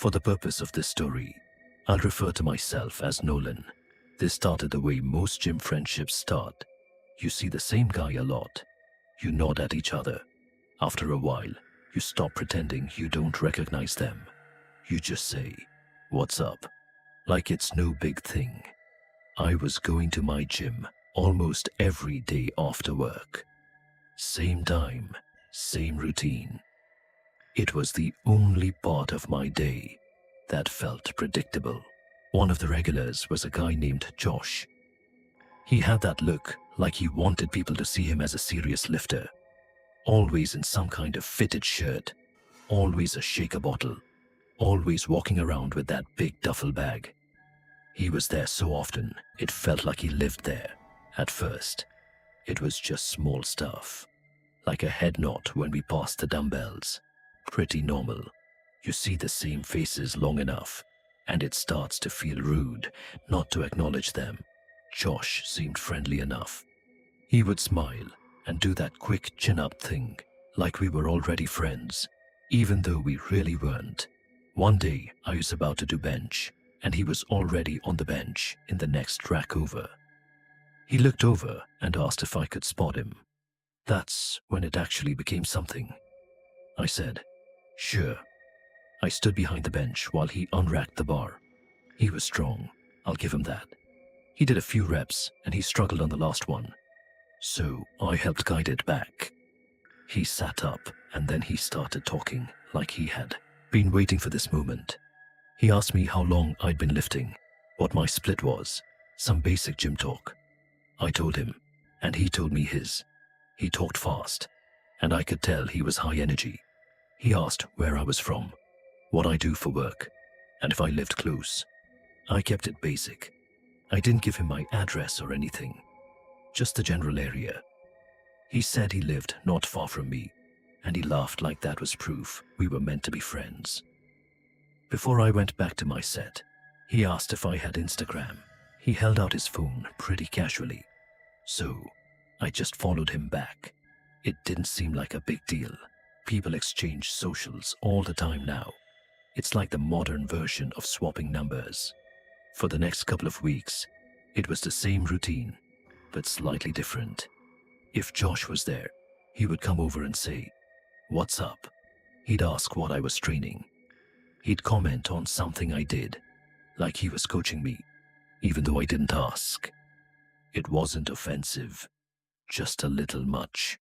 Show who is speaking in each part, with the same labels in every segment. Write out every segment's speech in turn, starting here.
Speaker 1: For the purpose of this story, I'll refer to myself as Nolan. This started the way most gym friendships start. You see the same guy a lot. You nod at each other. After a while, you stop pretending you don't recognize them. You just say, "What's up?" like it's no big thing. I was going to my gym almost every day after work. Same time, same routine. It was the only part of my day that felt predictable. One of the regulars was a guy named Josh. He had that look like he wanted people to see him as a serious lifter. Always in some kind of fitted shirt, always a shaker bottle, always walking around with that big duffel bag. He was there so often, it felt like he lived there. At first, it was just small stuff, like a head nod when we passed the dumbbells. Pretty normal. You see the same faces long enough, and it starts to feel rude not to acknowledge them. Josh seemed friendly enough. He would smile and do that quick chin-up thing, like we were already friends, even though we really weren't. One day, I was about to do bench, and he was already on the bench in the next rack over. He looked over and asked if I could spot him. That's when it actually became something. I said, "Sure." I stood behind the bench while he unracked the bar. He was strong, I'll give him that. He did a few reps and he struggled on the last one, so I helped guide it back. He sat up and then he started talking like he had been waiting for this moment. He asked me how long I'd been lifting, what my split was, some basic gym talk. I told him, and he told me his. He talked fast, and I could tell he was high energy. He asked where I was from, what I do for work, and if I lived close. I kept it basic. I didn't give him my address or anything, just the general area. He said he lived not far from me, and he laughed like that was proof we were meant to be friends. Before I went back to my set, he asked if I had Instagram. He held out his phone pretty casually, so I just followed him back. It didn't seem like a big deal. People exchange socials all the time now. It's like the modern version of swapping numbers. For the next couple of weeks, it was the same routine, but slightly different. If Josh was there, he would come over and say, "What's up?" He'd ask what I was training. He'd comment on something I did, like he was coaching me, even though I didn't ask. It wasn't offensive, just a little much.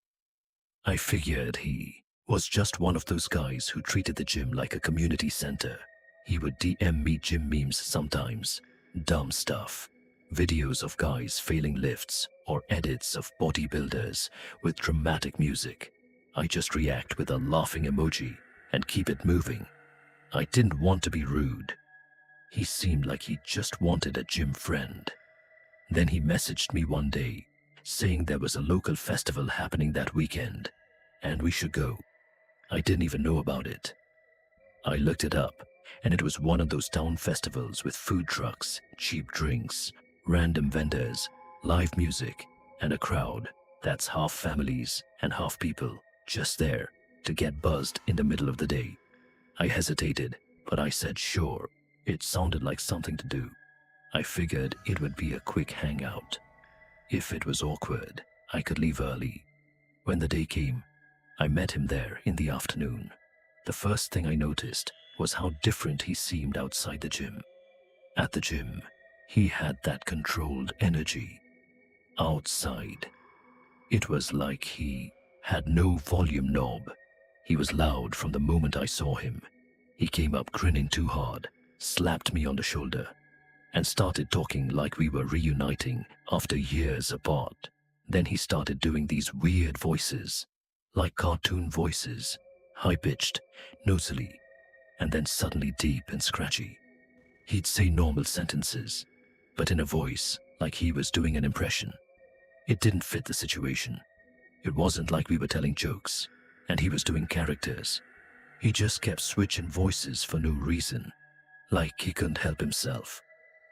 Speaker 1: I figured he was just one of those guys who treated the gym like a community center. He would DM me gym memes sometimes, dumb stuff, videos of guys failing lifts or edits of bodybuilders with dramatic music. I just react with a laughing emoji and keep it moving. I didn't want to be rude. He seemed like he just wanted a gym friend. Then he messaged me one day, saying there was a local festival happening that weekend, and we should go. I didn't even know about it. I looked it up, and it was one of those town festivals with food trucks, cheap drinks, random vendors, live music, and a crowd that's half families and half people just there to get buzzed in the middle of the day. I hesitated, but I said sure. It sounded like something to do. I figured it would be a quick hangout. If it was awkward, I could leave early. When the day came, I met him there in the afternoon. The first thing I noticed was how different he seemed outside the gym. At the gym, he had that controlled energy. Outside, it was like he had no volume knob. He was loud from the moment I saw him. He came up grinning too hard, slapped me on the shoulder, and started talking like we were reuniting after years apart. Then he started doing these weird voices, like cartoon voices, high-pitched, nasally, and then suddenly deep and scratchy. He'd say normal sentences, but in a voice like he was doing an impression. It didn't fit the situation. It wasn't like we were telling jokes, and he was doing characters. He just kept switching voices for no reason, like he couldn't help himself.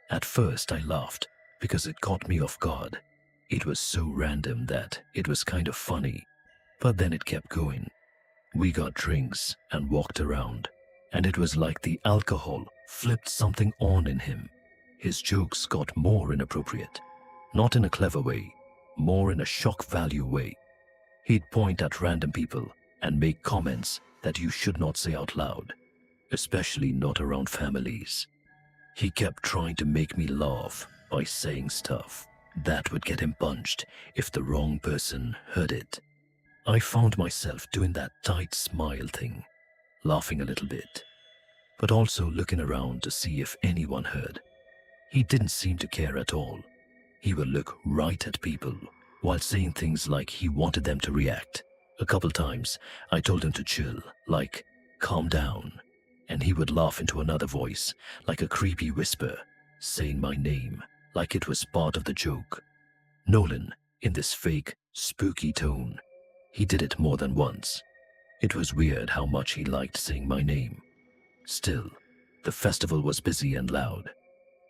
Speaker 1: At first I laughed because it caught me off guard. It was so random that it was kind of funny, but then it kept going. We got drinks and walked around. and it was like the alcohol flipped something on in him. His jokes got more inappropriate, not in a clever way, more in a shock value way. He'd point at random people and make comments that you should not say out loud, especially not around families. He kept trying to make me laugh by saying stuff that would get him punched if the wrong person heard it. I found myself doing that tight smile thing, laughing a little bit, but also looking around to see if anyone heard. He didn't seem to care at all. He would look right at people while saying things like he wanted them to react. A couple times, I told him to chill, like, calm down, and he would laugh into another voice, like a creepy whisper, saying my name, like it was part of the joke. Nolan, in this fake, spooky tone. He did it more than once. It was weird how much he liked saying my name. Still, the festival was busy and loud,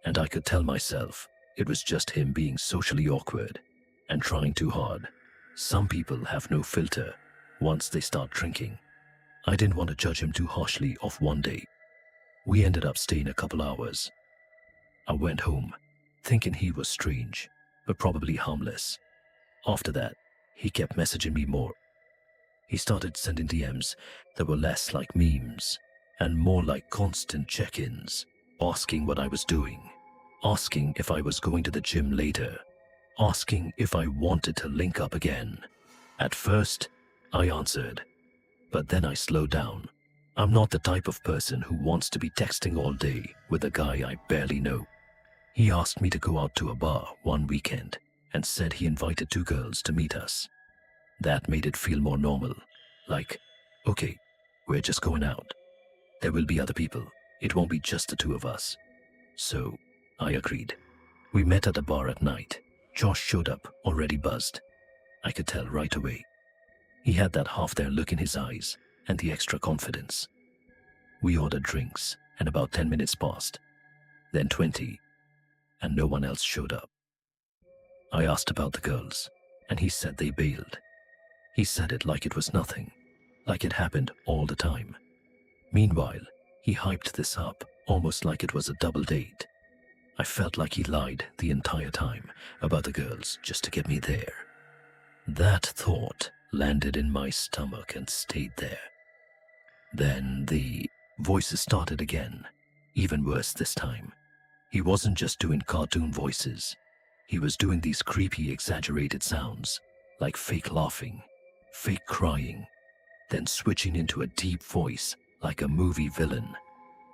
Speaker 1: and I could tell myself it was just him being socially awkward and trying too hard. Some people have no filter once they start drinking. I didn't want to judge him too harshly off one day. We ended up staying a couple hours. I went home, thinking he was strange, but probably harmless. After that, he kept messaging me more. He started sending DMs that were less like memes and more like constant check-ins, asking what I was doing, asking if I was going to the gym later, asking if I wanted to link up again. At first, I answered, but then I slowed down. I'm not the type of person who wants to be texting all day with a guy I barely know. He asked me to go out to a bar one weekend and said he invited 2 girls to meet us. That made it feel more normal, like, okay, we're just going out. There will be other people. It won't be just the 2 of us. So, I agreed. We met at a bar at night. Josh showed up, already buzzed. I could tell right away. He had that half-there look in his eyes and the extra confidence. We ordered drinks, and about 10 minutes passed. Then 20, and no one else showed up. I asked about the girls, and he said they bailed. He said it like it was nothing, like it happened all the time. Meanwhile, he hyped this up almost like it was a double date. I felt like he lied the entire time about the girls just to get me there. That thought landed in my stomach and stayed there. Then the voices started again, even worse this time. He wasn't just doing cartoon voices. He was doing these creepy, exaggerated sounds, like fake laughing, fake crying, then switching into a deep voice like a movie villain.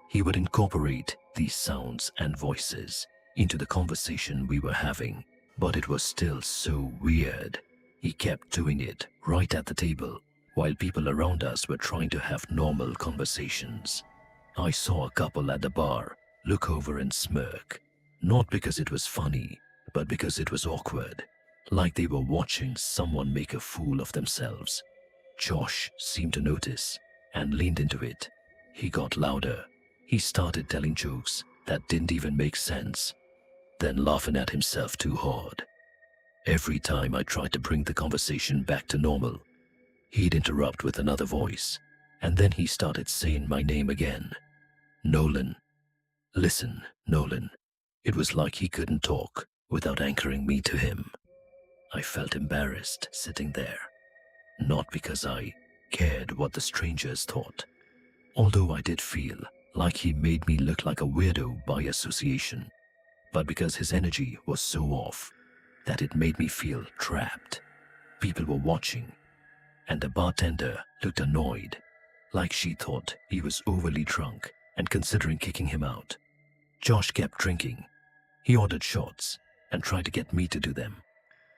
Speaker 1: He would incorporate these sounds and voices into the conversation we were having, but it was still so weird. He kept doing it right at the table, while people around us were trying to have normal conversations. I saw a couple at the bar look over and smirk, not because it was funny, but because it was awkward, like they were watching someone make a fool of themselves. Josh seemed to notice and leaned into it. He got louder. He started telling jokes that didn't even make sense, then laughing at himself too hard. Every time I tried to bring the conversation back to normal, he'd interrupt with another voice, and then he started saying my name again. Nolan. Listen, Nolan. It was like he couldn't talk without anchoring me to him. I felt embarrassed sitting there, not because I cared what the strangers thought, although I did feel like he made me look like a weirdo by association, but because his energy was so off that it made me feel trapped. People were watching, and the bartender looked annoyed, like she thought he was overly drunk and considering kicking him out. Josh kept drinking. He ordered shots and tried to get me to do them.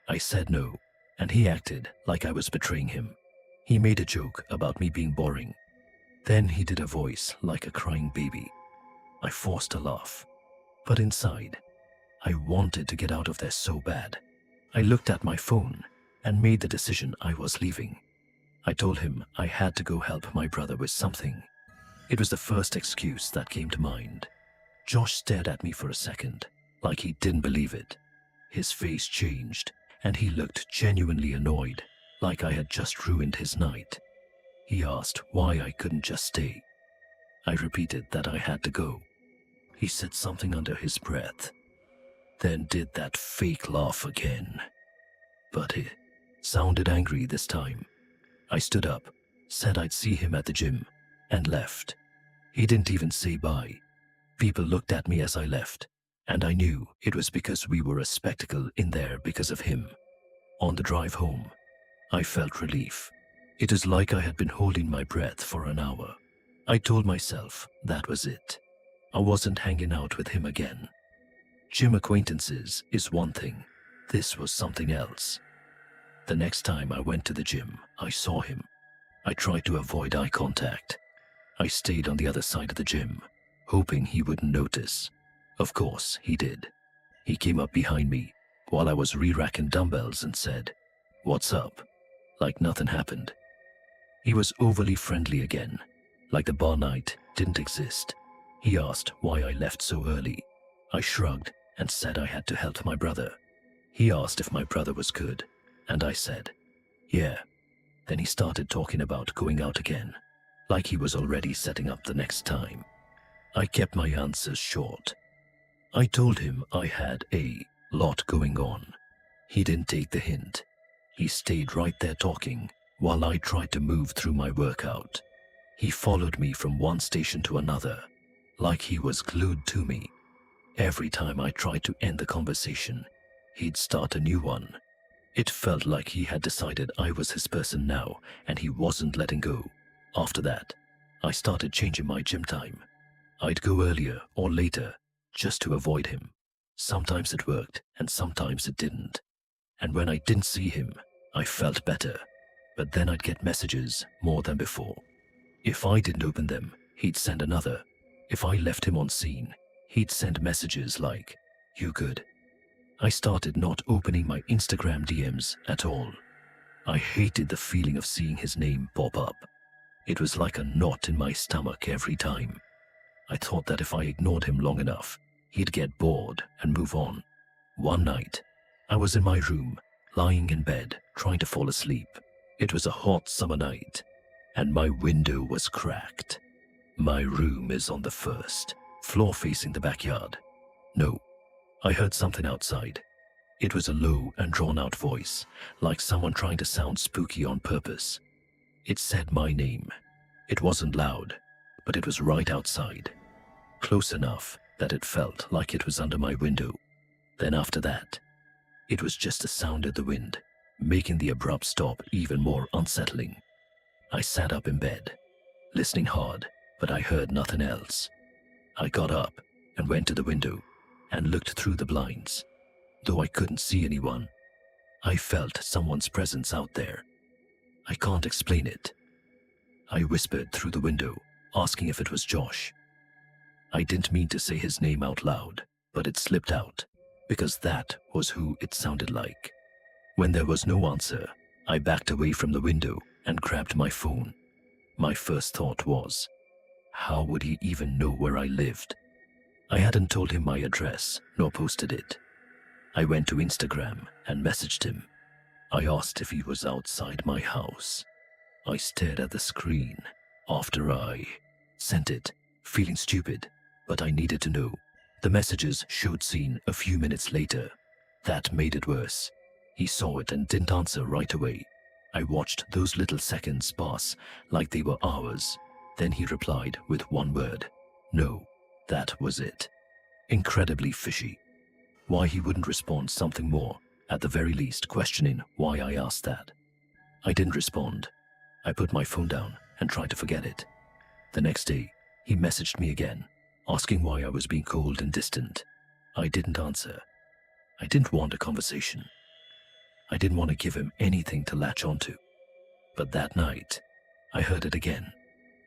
Speaker 1: I said no, and he acted like I was betraying him. He made a joke about me being boring. Then he did a voice like a crying baby. I forced a laugh, but inside, I wanted to get out of there so bad. I looked at my phone and made the decision I was leaving. I told him I had to go help my brother with something. It was the first excuse that came to mind. Josh stared at me for a second, like he didn't believe it. His face changed, and he looked genuinely annoyed, like I had just ruined his night. He asked why I couldn't just stay. I repeated that I had to go. He said something under his breath, then did that fake laugh again. But it sounded angry this time. I stood up, said I'd see him at the gym, and left. He didn't even say bye. People looked at me as I left, and I knew it was because we were a spectacle in there because of him. On the drive home, I felt relief. It was like I had been holding my breath for an hour. I told myself that was it. I wasn't hanging out with him again. Gym acquaintances is one thing. This was something else. The next time I went to the gym, I saw him. I tried to avoid eye contact. I stayed on the other side of the gym, hoping he wouldn't notice. Of course, he did. He came up behind me while I was re-racking dumbbells and said, "What's up?" Like nothing happened. He was overly friendly again, like the bar night didn't exist. He asked why I left so early. I shrugged and said I had to help my brother. He asked if my brother was good, and I said, "Yeah." Then he started talking about going out again, like he was already setting up the next time. I kept my answers short. I told him I had a lot going on. He didn't take the hint. He stayed right there talking while I tried to move through my workout. He followed me from one station to another, like he was glued to me. Every time I tried to end the conversation, he'd start a new one. It felt like he had decided I was his person now, and he wasn't letting go. After that, I started changing my gym time. I'd go earlier or later, just to avoid him. Sometimes it worked, and sometimes it didn't. And when I didn't see him, I felt better. But then I'd get messages more than before. If I didn't open them, he'd send another. If I left him on scene, he'd send messages like, "You good?" I started not opening my Instagram DMs at all. I hated the feeling of seeing his name pop up. It was like a knot in my stomach every time. I thought that if I ignored him long enough, he'd get bored and move on. One night, I was in my room, lying in bed, trying to fall asleep. It was a hot summer night, and my window was cracked. My room is on the first floor facing the backyard. No, I heard something outside. It was a low and drawn-out voice, like someone trying to sound spooky on purpose. It said my name. It wasn't loud, but it was right outside, close enough that it felt like it was under my window. Then after that, it was just the sound of the wind, making the abrupt stop even more unsettling. I sat up in bed, listening hard, but I heard nothing else. I got up and went to the window and looked through the blinds. Though I couldn't see anyone, I felt someone's presence out there. I can't explain it. I whispered through the window, asking if it was Josh. I didn't mean to say his name out loud, but it slipped out, because that was who it sounded like. When there was no answer, I backed away from the window and grabbed my phone. My first thought was, how would he even know where I lived? I hadn't told him my address, nor posted it. I went to Instagram and messaged him. I asked if he was outside my house. I stared at the screen after I sent it, feeling stupid, but I needed to know. The messages showed seen a few minutes later. That made it worse. He saw it and didn't answer right away. I watched those little seconds pass like they were hours. Then he replied with one word. No, that was it. Incredibly fishy. Why he wouldn't respond something more, at the very least questioning why I asked that. I didn't respond. I put my phone down and tried to forget it. The next day, he messaged me again, asking why I was being cold and distant. I didn't answer. I didn't want a conversation. I didn't want to give him anything to latch onto. But that night, I heard it again.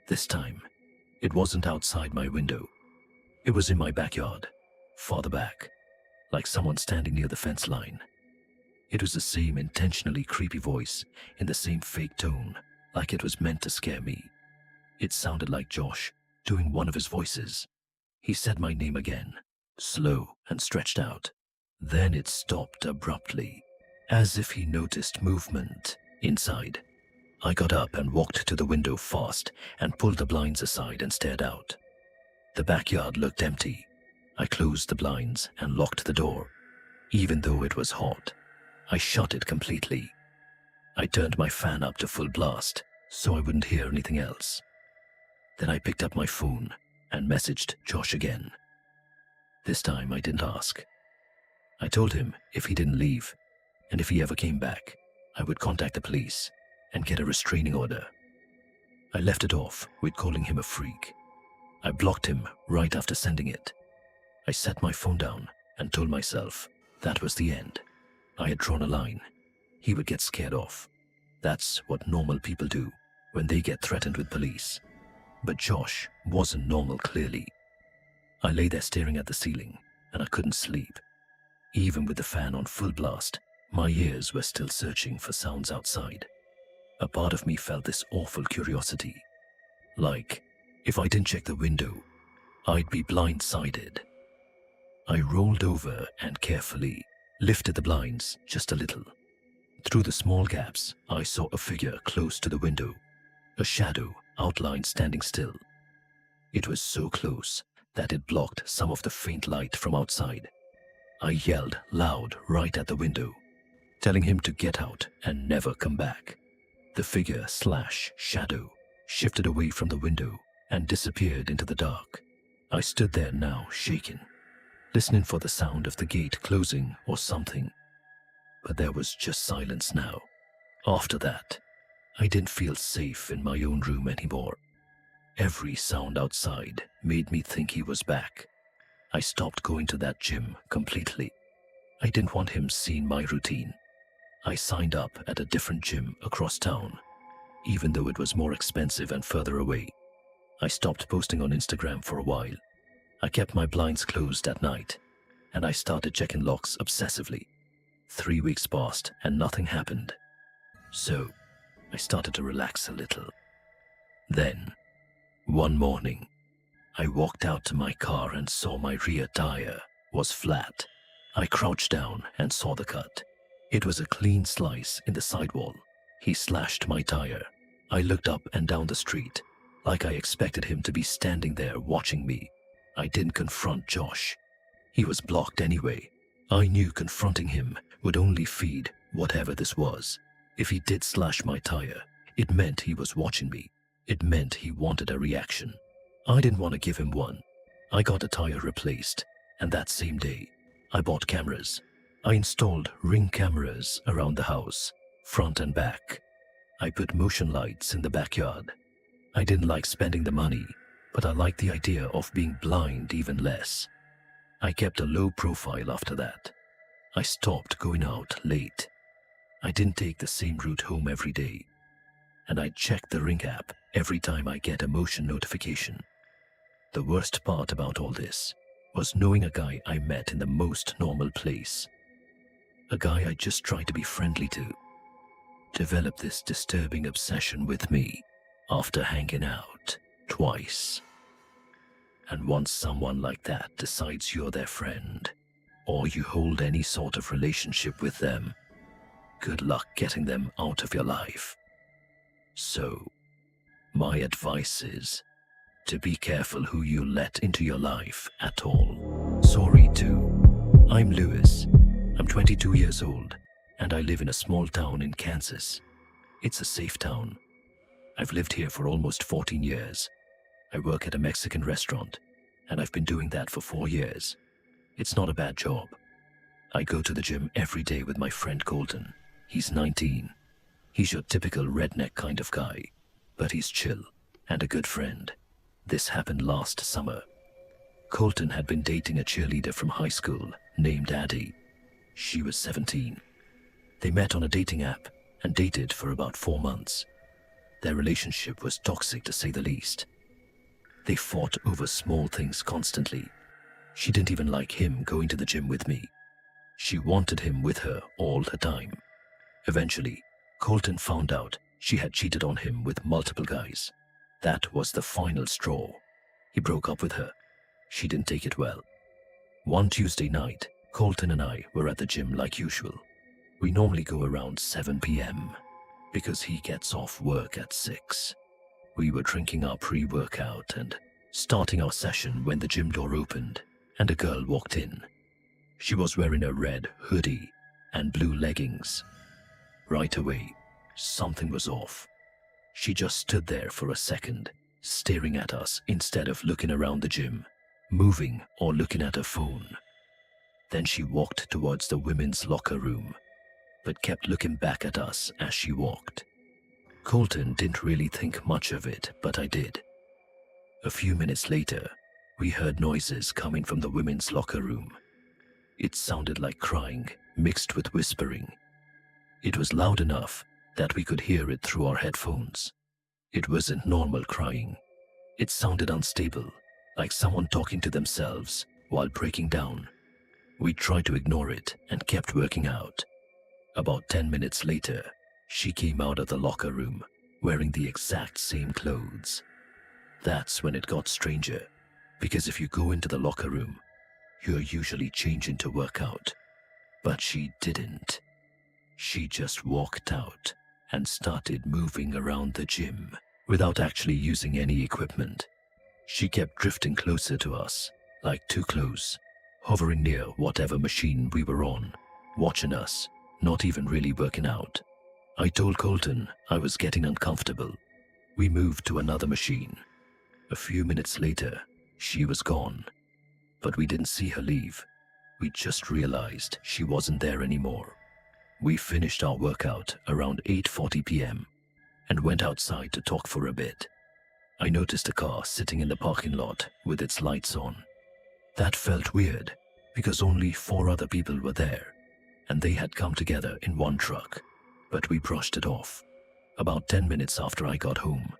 Speaker 1: This time, it wasn't outside my window. It was in my backyard, farther back, like someone standing near the fence line. It was the same intentionally creepy voice in the same fake tone, like it was meant to scare me. It sounded like Josh doing one of his voices. He said my name again, slow and stretched out. Then it stopped abruptly, as if he noticed movement inside. I got up and walked to the window fast and pulled the blinds aside and stared out. The backyard looked empty. I closed the blinds and locked the door. Even though it was hot, I shut it completely. I turned my fan up to full blast so I wouldn't hear anything else. Then I picked up my phone and messaged Josh again. This time I didn't ask. I told him if he didn't leave, and if he ever came back, I would contact the police and get a restraining order. I left it off with calling him a freak. I blocked him right after sending it. I set my phone down and told myself that was the end. I had drawn a line. He would get scared off. That's what normal people do when they get threatened with police. But Josh wasn't normal, clearly. I lay there staring at the ceiling, and I couldn't sleep. Even with the fan on full blast, my ears were still searching for sounds outside. A part of me felt this awful curiosity. Like, if I didn't check the window, I'd be blindsided. I rolled over and carefully lifted the blinds just a little. Through the small gaps, I saw a figure close to the window, a shadow outlined standing still. It was so close that it blocked some of the faint light from outside. I yelled loud right at the window, telling him to get out and never come back. The figure/shadow shifted away from the window and disappeared into the dark. I stood there now, shaken, listening for the sound of the gate closing or something. But there was just silence now. After that, I didn't feel safe in my own room anymore. Every sound outside made me think he was back. I stopped going to that gym completely. I didn't want him seeing my routine. I signed up at a different gym across town, even though it was more expensive and further away. I stopped posting on Instagram for a while. I kept my blinds closed at night, and I started checking locks obsessively. 3 weeks passed and nothing happened. So, I started to relax a little. Then, one morning, I walked out to my car and saw my rear tire was flat. I crouched down and saw the cut. It was a clean slice in the sidewall. He slashed my tire. I looked up and down the street, like I expected him to be standing there watching me. I didn't confront Josh. He was blocked anyway. I knew confronting him would only feed whatever this was. If he did slash my tire, it meant he was watching me. It meant he wanted a reaction. I didn't want to give him one. I got a tire replaced, and that same day, I bought cameras. I installed ring cameras around the house, front and back. I put motion lights in the backyard. I didn't like spending the money, but I liked the idea of being blind even less. I kept a low profile after that. I stopped going out late. I didn't take the same route home every day. And I checked the Ring app every time I get a motion notification. The worst part about all this was knowing a guy I met in the most normal place. A guy I just tried to be friendly to. Developed this disturbing obsession with me after hanging out twice. And once someone like that decides you're their friend, or you hold any sort of relationship with them, good luck getting them out of your life. So, my advice is to be careful who you let into your life at all. Sorry too. I'm Lewis. I'm 22 years old, and I live in a small town in Kansas. It's a safe town. I've lived here for almost 14 years. I work at a Mexican restaurant, and I've been doing that for 4 years. It's not a bad job. I go to the gym every day with my friend Colton. He's 19. He's your typical redneck kind of guy, but he's chill and a good friend. This happened last summer. Colton had been dating a cheerleader from high school named Addie. She was 17. They met on a dating app and dated for about 4 months. Their relationship was toxic, to say the least. They fought over small things constantly. She didn't even like him going to the gym with me. She wanted him with her all the time. Eventually, Colton found out she had cheated on him with multiple guys. That was the final straw. He broke up with her. She didn't take it well. One Tuesday night, Colton and I were at the gym like usual. We normally go around 7 p.m. because he gets off work at 6. We were drinking our pre-workout and starting our session when the gym door opened and a girl walked in. She was wearing a red hoodie and blue leggings. Right away, something was off. She just stood there for a second, staring at us instead of looking around the gym, moving or looking at her phone. Then she walked towards the women's locker room, but kept looking back at us as she walked. Colton didn't really think much of it, but I did. A few minutes later, we heard noises coming from the women's locker room. It sounded like crying mixed with whispering. It was loud enough that we could hear it through our headphones. It wasn't normal crying. It sounded unstable, like someone talking to themselves while breaking down. We tried to ignore it and kept working out. About 10 minutes later, she came out of the locker room wearing the exact same clothes. That's when it got stranger, because if you go into the locker room, you're usually changing to work out. But she didn't. She just walked out and started moving around the gym without actually using any equipment. She kept drifting closer to us, like too close, hovering near whatever machine we were on, watching us, not even really working out. I told Colton I was getting uncomfortable. We moved to another machine. A few minutes later, she was gone. But we didn't see her leave. We just realized she wasn't there anymore. We finished our workout around 8:40 p.m. and went outside to talk for a bit. I noticed a car sitting in the parking lot with its lights on. That felt weird because only 4 other people were there, and they had come together in one truck, but we brushed it off. About 10 minutes after I got home,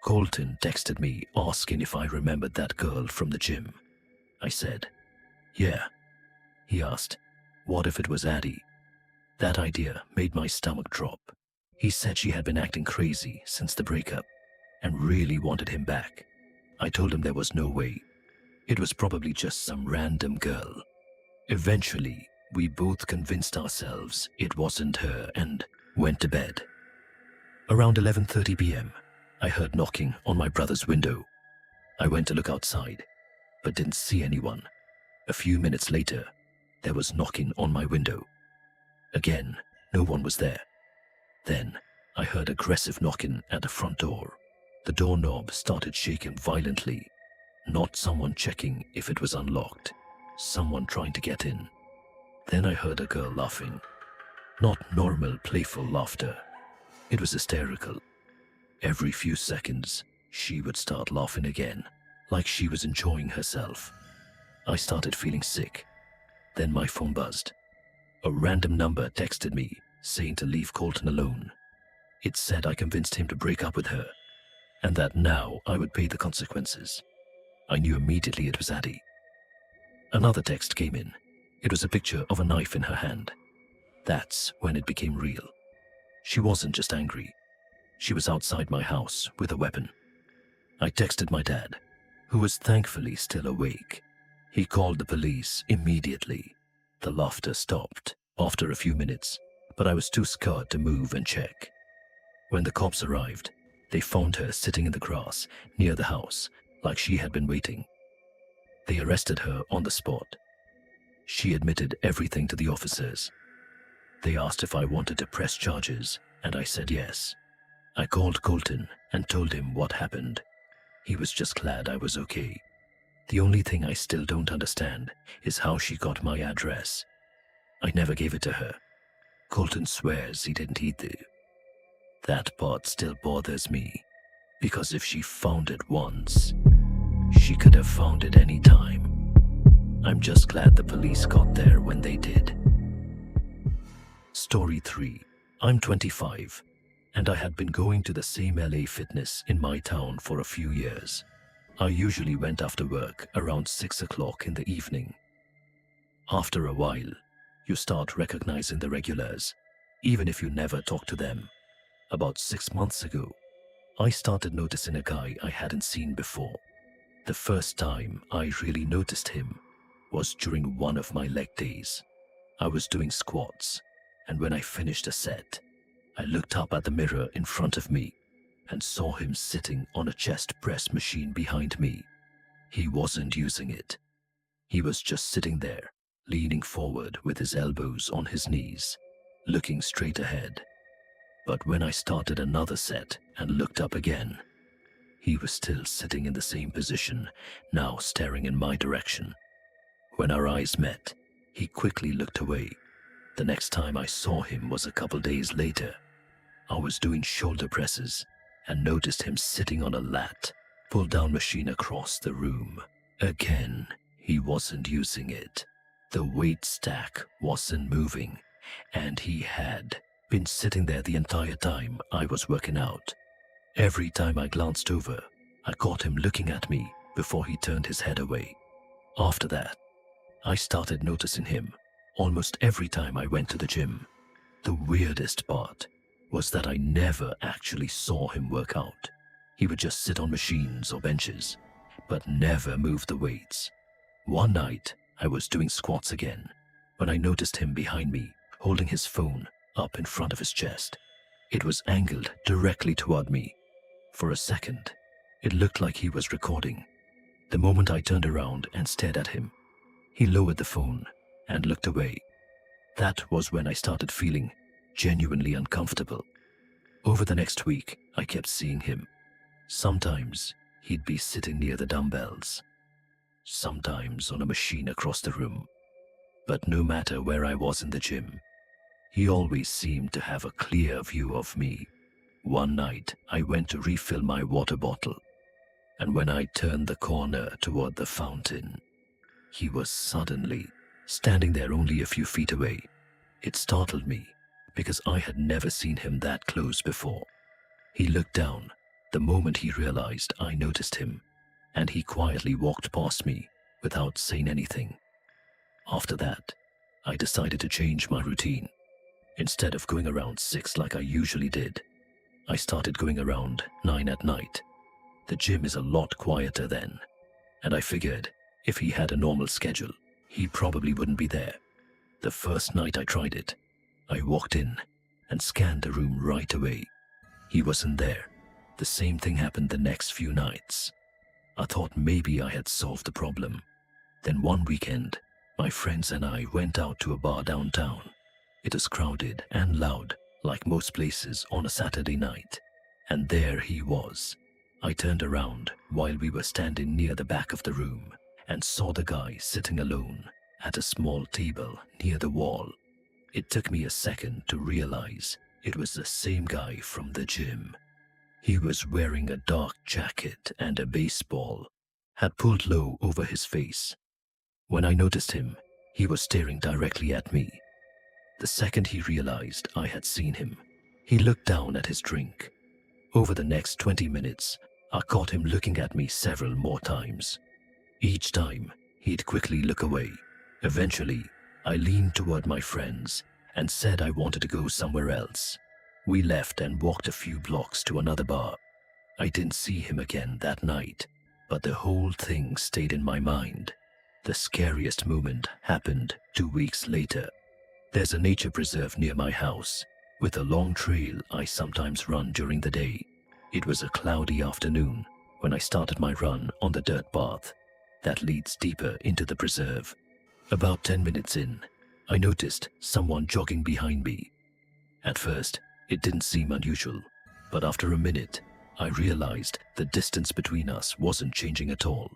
Speaker 1: Colton texted me asking if I remembered that girl from the gym. I said, "Yeah." He asked, "What if it was Addie?" That idea made my stomach drop. He said she had been acting crazy since the breakup and really wanted him back. I told him there was no way. It was probably just some random girl. Eventually, we both convinced ourselves it wasn't her and went to bed. Around 11:30 p.m., I heard knocking on my brother's window. I went to look outside, but didn't see anyone. A few minutes later, there was knocking on my window. Again, no one was there. Then, I heard aggressive knocking at the front door. The doorknob started shaking violently. Not someone checking if it was unlocked. Someone trying to get in. Then I heard a girl laughing. Not normal, playful laughter. It was hysterical. Every few seconds, she would start laughing again, like she was enjoying herself. I started feeling sick. Then my phone buzzed. A random number texted me, saying to leave Colton alone. It said I convinced him to break up with her, and that now I would pay the consequences. I knew immediately it was Addie. Another text came in. It was a picture of a knife in her hand. That's when it became real. She wasn't just angry. She was outside my house with a weapon. I texted my dad, who was thankfully still awake. He called the police immediately. The laughter stopped after a few minutes, but I was too scared to move and check. When the cops arrived, they found her sitting in the grass near the house, like she had been waiting. They arrested her on the spot. She admitted everything to the officers. They asked if I wanted to press charges, and I said yes. I called Colton and told him what happened. He was just glad I was okay. The only thing I still don't understand is how she got my address. I never gave it to her. Colton swears he didn't either. That part still bothers me, because if she found it once, she could have found it any time. I'm just glad the police got there when they did. Story 3. I'm 25, and I had been going to the same LA fitness in my town for a few years. I usually went after work around 6 o'clock in the evening. After a while, you start recognizing the regulars, even if you never talk to them. About 6 months ago, I started noticing a guy I hadn't seen before. The first time I really noticed him was during one of my leg days. I was doing squats, and when I finished a set, I looked up at the mirror in front of me and saw him sitting on a chest press machine behind me. He wasn't using it. He was just sitting there, leaning forward with his elbows on his knees, looking straight ahead. But when I started another set and looked up again, he was still sitting in the same position, now staring in my direction. When our eyes met, he quickly looked away. The next time I saw him was a couple days later. I was doing shoulder presses and noticed him sitting on a lat, pull-down machine across the room. Again, he wasn't using it. The weight stack wasn't moving, and he had been sitting there the entire time I was working out. Every time I glanced over, I caught him looking at me before he turned his head away. After that, I started noticing him almost every time I went to the gym. The weirdest part was that I never actually saw him work out. He would just sit on machines or benches, but never move the weights. One night, I was doing squats again when I noticed him behind me, holding his phone up in front of his chest. It was angled directly toward me. For a second, it looked like he was recording. The moment I turned around and stared at him, he lowered the phone and looked away. That was when I started feeling genuinely uncomfortable. Over the next week, I kept seeing him. Sometimes he'd be sitting near the dumbbells, sometimes on a machine across the room. But no matter where I was in the gym, he always seemed to have a clear view of me. One night, I went to refill my water bottle, and when I turned the corner toward the fountain, he was suddenly standing there only a few feet away. It startled me because I had never seen him that close before. He looked down the moment he realized I noticed him, and he quietly walked past me without saying anything. After that, I decided to change my routine. Instead of going around 6 like I usually did, I started going around 9 at night. The gym is a lot quieter then, and I figured if he had a normal schedule, he probably wouldn't be there. The first night I tried it, I walked in and scanned the room right away. He wasn't there. The same thing happened the next few nights. I thought maybe I had solved the problem. Then one weekend, my friends and I went out to a bar downtown. It was crowded and loud, like most places on a Saturday night. And there he was. I turned around while we were standing near the back of the room and saw the guy sitting alone at a small table near the wall. It took me a second to realize it was the same guy from the gym. He was wearing a dark jacket and a baseball had pulled low over his face. When I noticed him, he was staring directly at me. The second he realized I had seen him, he looked down at his drink. Over the next 20 minutes, I caught him looking at me several more times. Each time, he'd quickly look away. Eventually, I leaned toward my friends and said I wanted to go somewhere else. We left and walked a few blocks to another bar. I didn't see him again that night, but the whole thing stayed in my mind. The scariest moment happened 2 weeks later. There's a nature preserve near my house, with a long trail I sometimes run during the day. It was a cloudy afternoon when I started my run on the dirt path that leads deeper into the preserve. About 10 minutes in, I noticed someone jogging behind me. At first, it didn't seem unusual, but after a minute, I realized the distance between us wasn't changing at all.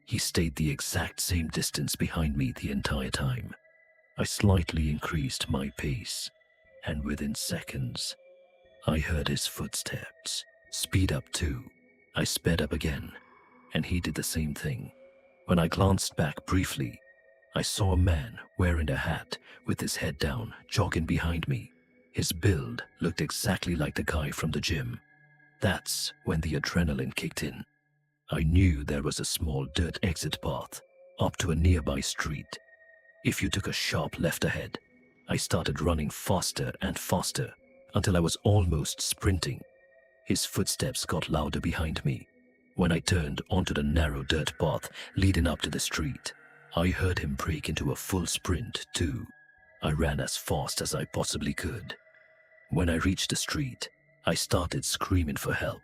Speaker 1: He stayed the exact same distance behind me the entire time. I slightly increased my pace, and within seconds, I heard his footsteps speed up too. I sped up again, and he did the same thing. When I glanced back briefly, I saw a man wearing a hat with his head down, jogging behind me. His build looked exactly like the guy from the gym. That's when the adrenaline kicked in. I knew there was a small dirt exit path up to a nearby street. If you took a sharp left ahead, I started running faster and faster until I was almost sprinting. His footsteps got louder behind me. When I turned onto the narrow dirt path leading up to the street, I heard him break into a full sprint too. I ran as fast as I possibly could. When I reached the street, I started screaming for help.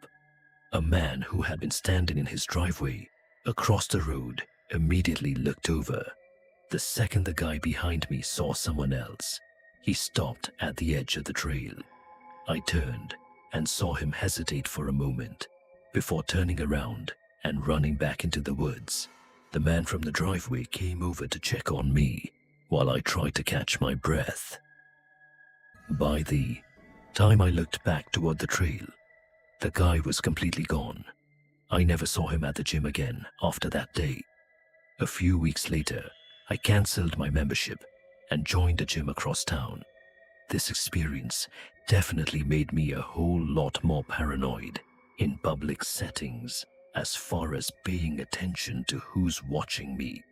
Speaker 1: A man who had been standing in his driveway across the road immediately looked over. The second the guy behind me saw someone else, he stopped at the edge of the trail. I turned and saw him hesitate for a moment before turning around and running back into the woods. The man from the driveway came over to check on me while I tried to catch my breath. By the time I looked back toward the trail, the guy was completely gone. I never saw him at the gym again after that day. A few weeks later, I cancelled my membership and joined a gym across town. This experience definitely made me a whole lot more paranoid in public settings as far as paying attention to who's watching me.